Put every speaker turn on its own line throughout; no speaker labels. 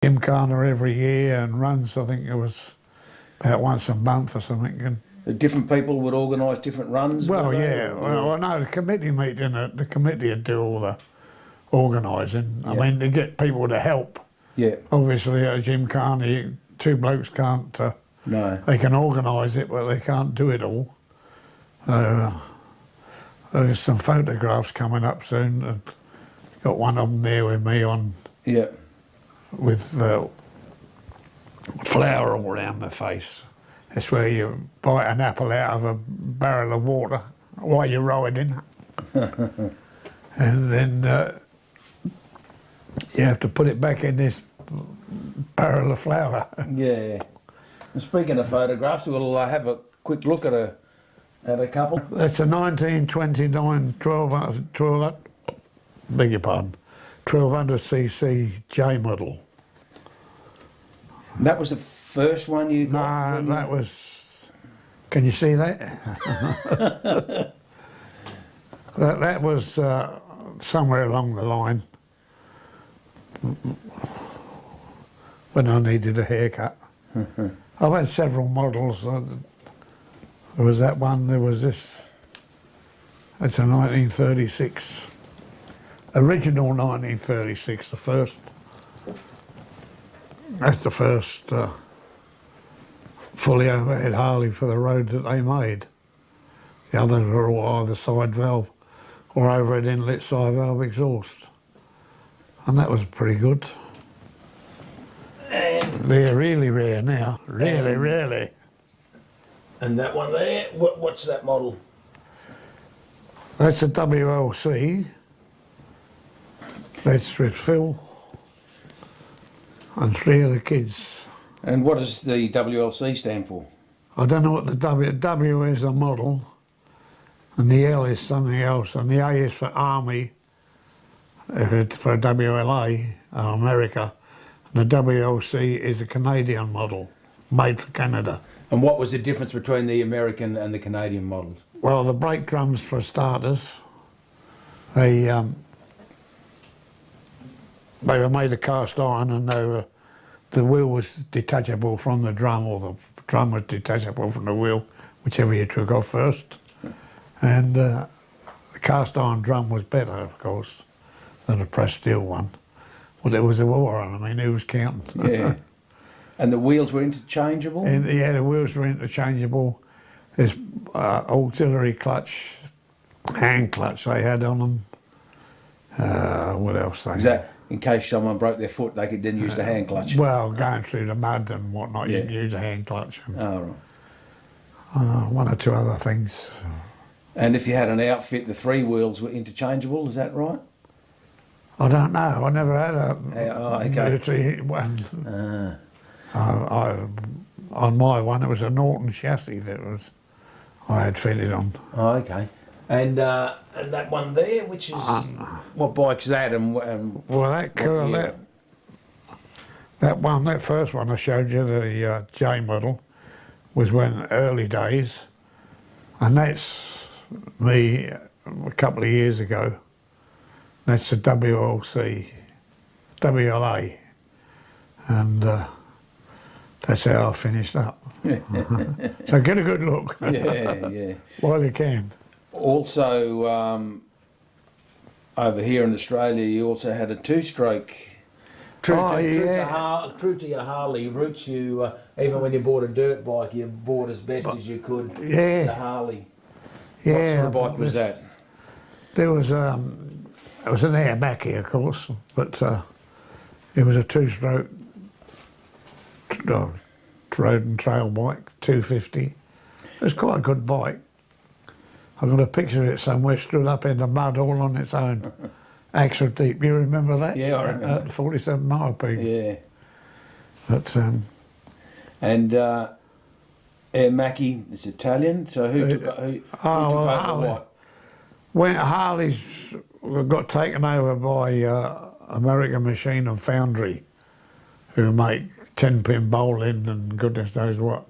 gymkhana every year and runs, I think it was about once a month or something. And
different people would organise different runs?
well, yeah. Well, no, the committee meeting, the committee would do all the organising. I mean, to get people to help.
Yeah.
Obviously, at a gymkhana, two blokes can't.
No.
They can organise it, but they can't do it all. There's some photographs coming up soon. I've got one of them there with me on.
Yeah.
With flour all around the face. That's where you bite an apple out of a barrel of water while you're riding. And then you have to put it back in this barrel of flour.
Yeah. And speaking of photographs, we'll have a quick look at a couple.
That's a 1929 1200cc J model.
That was the first one you got?
No, that was... Can you see that? that was somewhere along the line when I needed a haircut. I've had several models. There was that one, there was this. It's a 1936, original 1936, the first. That's the first fully overhead Harley for the road that they made. The others were all either side valve or overhead inlet side valve exhaust. And that was pretty good.
And
they're really rare now, really.
And that one there, what's that model?
That's a WLC. That's with Phil and three of the kids.
And what does the WLC stand for?
I don't know what the W is a model, and the L is something else, and the A is for Army, for WLA, America, and the WLC is a Canadian model, made for Canada.
And what was the difference between the American and the Canadian models?
Well, the brake drums, for starters, they were made of cast iron, and the wheel was detachable from the drum, or the drum was detachable from the wheel, whichever you took off first. And the cast iron drum was better, of course, than a pressed steel one. Well, there was a war on. I mean, who was counting?
Yeah. And the wheels were interchangeable?
Yeah, the wheels were interchangeable. There's auxiliary clutch, hand clutch they had on them. What else they
had? Is that in case someone broke their foot, they could then use the hand clutch?
Well, going through the mud and whatnot, you can use a hand clutch. And,
oh, right.
One or two other things.
And if you had an outfit, the three wheels were interchangeable, is that right?
I don't know. I never had a
military
one. On my one, it was a Norton chassis that I had fitted on.
Oh, okay. And that one there, which is what bike's that? And
well, that first one I showed you, the J model, was when early days, and that's me a couple of years ago. That's the WLA, and that's how I finished up. So get a good look.
Yeah.
While you can.
Also, over here in Australia, you also had a two-stroke. True to your Harley roots, you even when you bought a dirt bike, you bought as best as you could the Harley.
Yeah.
What sort of bike was that?
There was it was an air Mackie, of course, but it was a two-stroke road and trail bike, 250. It was quite a good bike. I've got a picture of it somewhere, stood up in the mud all on its own. Axle deep, you remember that?
Yeah, I remember.
At 47 mile peak.
Yeah.
But,
and Air Mackie is Italian, so who took over what?
When Harleys got taken over by American Machine and Foundry, who make 10-pin bowling and goodness knows what,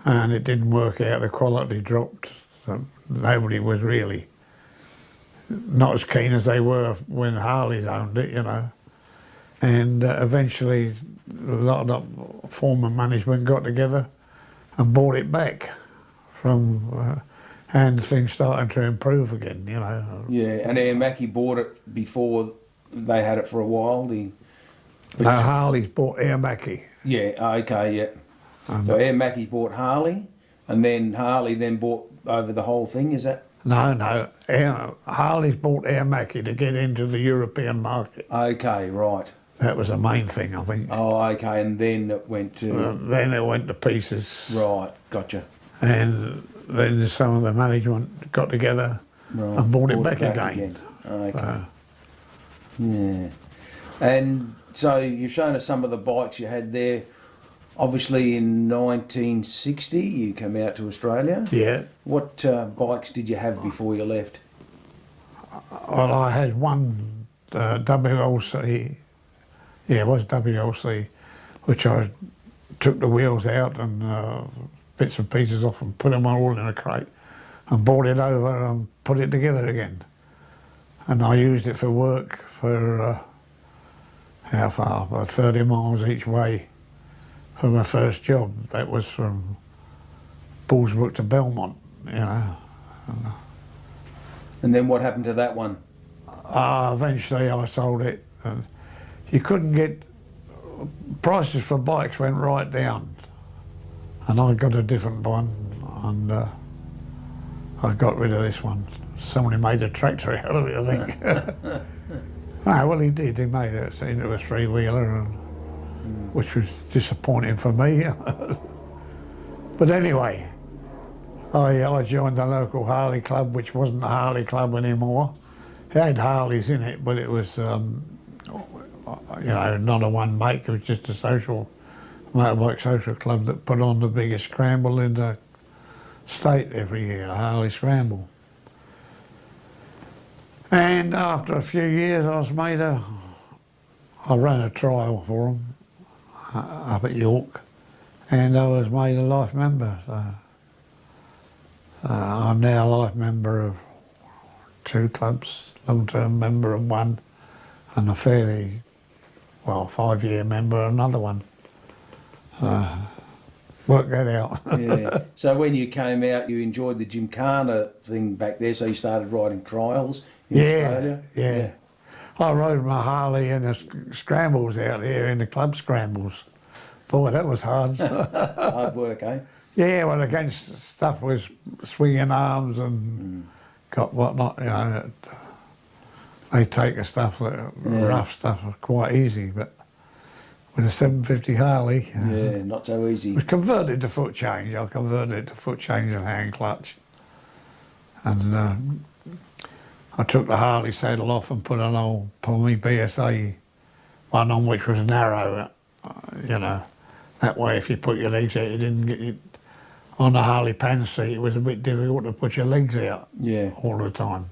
and it didn't work out, the quality dropped. So nobody was really not as keen as they were when Harleys owned it, you know. and eventually a lot of the former management got together and bought it back from, and things started to improve again, you know.
Yeah, and Air Mackie bought it before they had it for a while.
No, Harley's bought Air Mackie.
Yeah, okay, yeah. So Air Mackie bought Harley, and then Harley then bought over the whole thing, is that?
No, Harley's bought Air Mackie to get into the European market.
Okay, right.
That was the main thing, I think.
Oh, okay, and then it went to...
then it went to pieces.
Right, gotcha.
And then some of the management got together and bought it back again.
Okay. Yeah. And so you've shown us some of the bikes you had there. Obviously in 1960 you came out to Australia.
Yeah.
What bikes did you have before you left?
Well, I had one WLC, yeah, it was WLC, which I took the wheels out and bits and pieces off and put them all in a crate and brought it over and put it together again. And I used it for work for, how far, about 30 miles each way for my first job. That was from Bullsbrook to Belmont, you know.
And then what happened to that one?
Eventually I sold it. And you couldn't get, prices for bikes went right down. And I got a different one and I got rid of this one. Somebody made a tractor out of it, I think. No, well he did, he made it into a three-wheeler, which was disappointing for me. But anyway, I joined the local Harley club, which wasn't a Harley club anymore. It had Harleys in it, but it was, you know, not a one make, it was just a motorbike social club that put on the biggest scramble in the state every year, the Harley Scramble. And after a few years I ran a trial for them up at York, and I was made a life member. So, I'm now a life member of 2 clubs, long-term member of one, and a fairly, well, 5-year member of another one. Work that out.
Yeah. So when you came out, you enjoyed the Gymkhana thing back there, so you started riding trials in Australia?
Yeah. I rode my Harley in the scrambles out here, in the club scrambles. Boy, that was hard.
Hard work, eh?
Yeah, well, against stuff with swinging arms and got whatnot, you know. They take the stuff, rough stuff, quite easy, but with a 750 Harley...
yeah, not so easy.
It was converted to foot change. I converted it to foot change and hand clutch. And I took the Harley saddle off and put an old Pommy BSA one on, which was narrow, you know. That way, if you put your legs out, you didn't get it. On the Harley pan seat, it was a bit difficult to put your legs out all the time.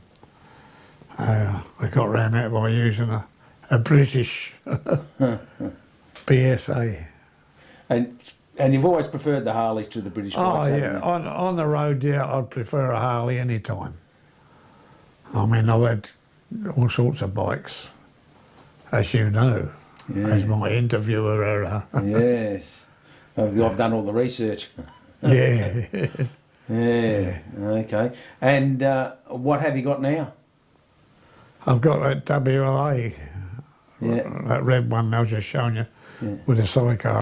We got around that by using a British BSA.
And you've always preferred the Harleys to the British bikes?
Oh yeah, on the road, yeah, I'd prefer a Harley any time. I mean, I've had all sorts of bikes, as you know, as my interviewer.
Yes, I've done all the research.
Yeah.
Yeah, okay. And what have you got now?
I've got that WLA, that red one I was just showing you, with a sidecar.